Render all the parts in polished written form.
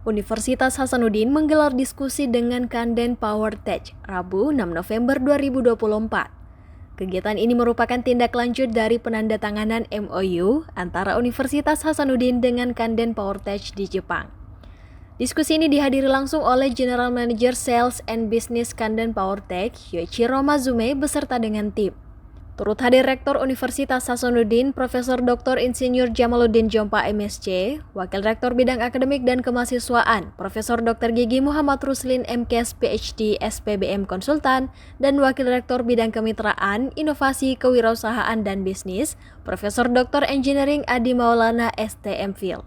Universitas Hasanuddin menggelar diskusi dengan Kanden PowerTech Rabu 6 November 2024. Kegiatan ini merupakan tindak lanjut dari penandatanganan MOU antara Universitas Hasanuddin dengan Kanden PowerTech di Jepang. Diskusi ini dihadiri langsung oleh General Manager Sales and Business Kanden PowerTech, Yoichiro Mazume, beserta dengan tim. Turut hadir Rektor Universitas Hasanuddin, Profesor Dr. Insinyur Jamaluddin Jompa MSc, Wakil Rektor Bidang Akademik dan Kemahasiswaan, Profesor Dr. Gigi Muhammad Ruslin MKes PhD SPBM Konsultan, dan Wakil Rektor Bidang Kemitraan, Inovasi, Kewirausahaan dan Bisnis, Profesor Dr. Engineering Adi Maulana STM Phil.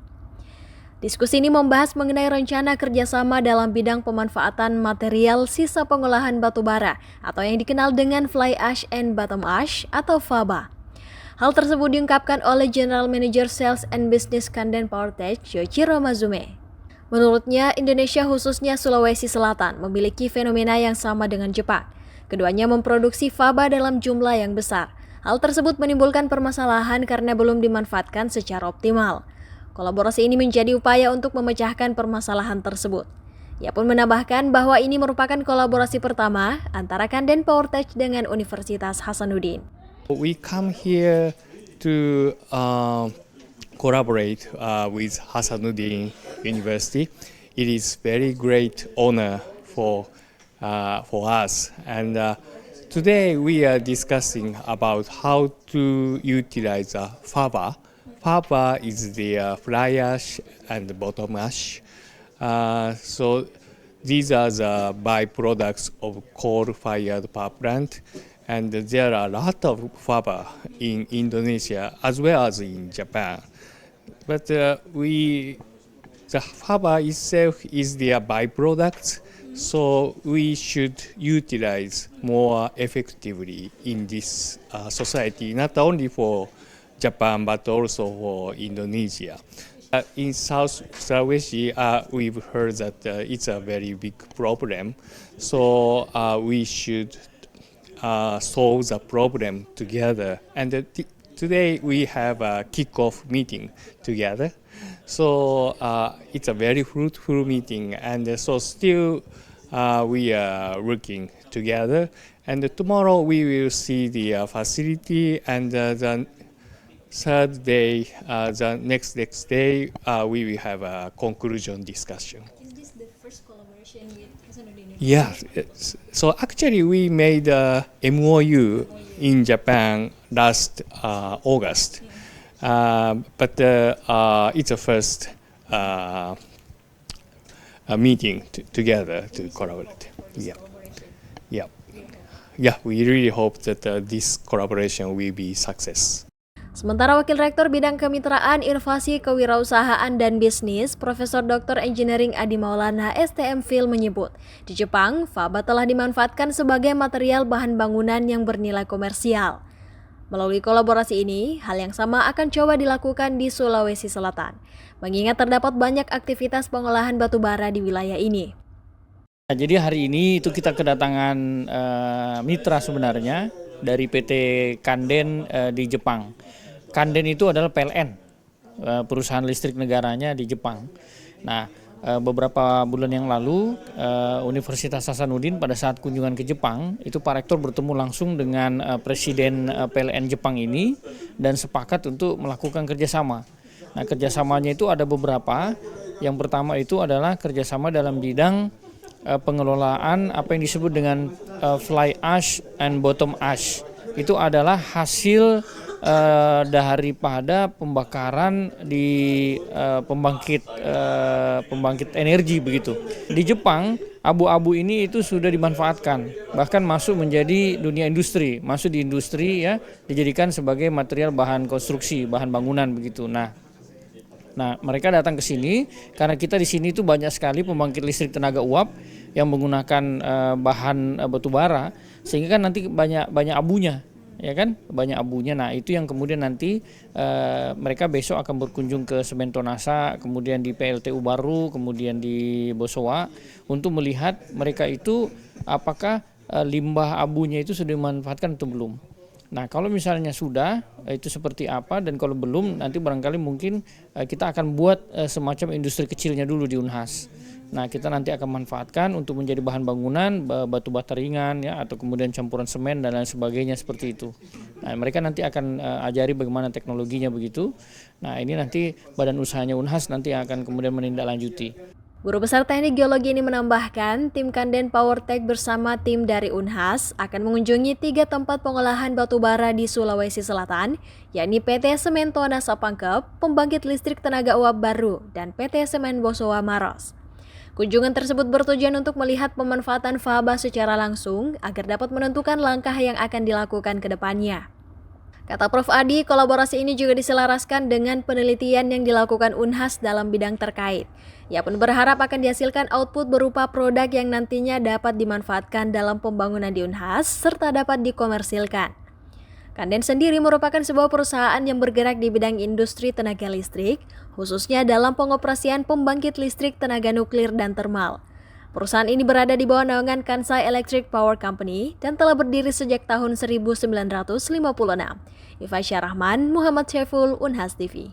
Diskusi ini membahas mengenai rencana kerjasama dalam bidang pemanfaatan material sisa pengolahan batu bara atau yang dikenal dengan Fly Ash and Bottom Ash atau FABA. Hal tersebut diungkapkan oleh General Manager Sales and Business Kanden PowerTech, Yoichiro Mazume. Menurutnya, Indonesia khususnya Sulawesi Selatan memiliki fenomena yang sama dengan Jepang. Keduanya memproduksi FABA dalam jumlah yang besar. Hal tersebut menimbulkan permasalahan karena belum dimanfaatkan secara optimal. Kolaborasi ini menjadi upaya untuk memecahkan permasalahan tersebut. Ia pun menambahkan bahwa ini merupakan kolaborasi pertama antara Kanden PowerTech dengan Universitas Hasanuddin. We come here to collaborate with Hasanuddin University. It is very great honor for us, and today we are discussing about how to utilize FABA. FABA is the fly ash and bottom ash. So these are the byproducts of coal-fired power plant, and there are a lot of FABA in Indonesia as well as in Japan. But the FABA itself is the byproduct, so we should utilize more effectively in this society, not only for Japan, but also for Indonesia. In South Sulawesi, we've heard that it's a very big problem. So we should solve the problem together. And today we have a kick-off meeting together. So it's a very fruitful meeting. And so still we are working together. And tomorrow we will see the facility, and the third day, the next day, we will have a conclusion discussion. Is this the first collaboration with Hasanuddin? Yeah, so actually we made a MOU in Japan last August, but it's a first meeting together to collaborate. Yeah, we really hope that this collaboration will be success. Sementara Wakil Rektor Bidang Kemitraan, Inovasi, Kewirausahaan dan Bisnis, Profesor Dr. Engineering Adi Maulana STM Phil menyebut, di Jepang, FABA telah dimanfaatkan sebagai material bahan bangunan yang bernilai komersial. Melalui kolaborasi ini, hal yang sama akan coba dilakukan di Sulawesi Selatan, mengingat terdapat banyak aktivitas pengolahan batu bara di wilayah ini. Jadi hari ini itu kita kedatangan mitra sebenarnya dari PT Kanden di Jepang. Kanden itu adalah PLN, perusahaan listrik negaranya di Jepang. Nah, beberapa bulan yang lalu Universitas Hasanuddin pada saat kunjungan ke Jepang, itu Pak Rektor bertemu langsung dengan Presiden PLN Jepang ini dan sepakat untuk melakukan kerjasama. Nah, kerjasamanya itu ada beberapa. Yang pertama itu adalah kerjasama dalam bidang pengelolaan apa yang disebut dengan fly ash and bottom ash. Itu adalah hasil daripada pembakaran di pembangkit energi begitu. Di Jepang, abu-abu ini itu sudah dimanfaatkan, bahkan masuk menjadi dunia industri, masuk di industri ya, dijadikan sebagai material bahan konstruksi, bahan bangunan begitu. Nah, mereka datang ke sini karena kita di sini itu banyak sekali pembangkit listrik tenaga uap yang menggunakan bahan batu bara, sehingga kan nanti banyak abunya. Ya kan, banyak abunya. Nah, itu yang kemudian nanti mereka besok akan berkunjung ke Sementonasa, kemudian di PLTU baru, kemudian di Bosowa untuk melihat mereka itu apakah limbah abunya itu sudah dimanfaatkan atau belum. Nah, kalau misalnya sudah, itu seperti apa, dan kalau belum, nanti barangkali mungkin kita akan buat semacam industri kecilnya dulu di Unhas. Nah, kita nanti akan manfaatkan untuk menjadi bahan bangunan, batu bata ringan, ya, atau kemudian campuran semen dan lain sebagainya seperti itu. Nah, mereka nanti akan ajari bagaimana teknologinya begitu. Nah, ini nanti badan usahanya Unhas nanti akan kemudian menindaklanjuti. Guru Besar Teknik Geologi ini menambahkan, tim Kanden PowerTech bersama tim dari Unhas akan mengunjungi 3 tempat pengolahan batu bara di Sulawesi Selatan, yakni PT Semen Tona Sapangkep, Pembangkit Listrik Tenaga Uap Baru, dan PT Semen Bosowa Maros. Kunjungan tersebut bertujuan untuk melihat pemanfaatan faba secara langsung agar dapat menentukan langkah yang akan dilakukan ke depannya. Kata Prof. Adi, kolaborasi ini juga diselaraskan dengan penelitian yang dilakukan Unhas dalam bidang terkait. Ia pun berharap akan dihasilkan output berupa produk yang nantinya dapat dimanfaatkan dalam pembangunan di Unhas serta dapat dikomersilkan. Kanden sendiri merupakan sebuah perusahaan yang bergerak di bidang industri tenaga listrik, khususnya dalam pengoperasian pembangkit listrik tenaga nuklir dan termal. Perusahaan ini berada di bawah naungan Kansai Electric Power Company dan telah berdiri sejak tahun 1956. Iva Syarahman, Muhammad Syeful, Unhas TV.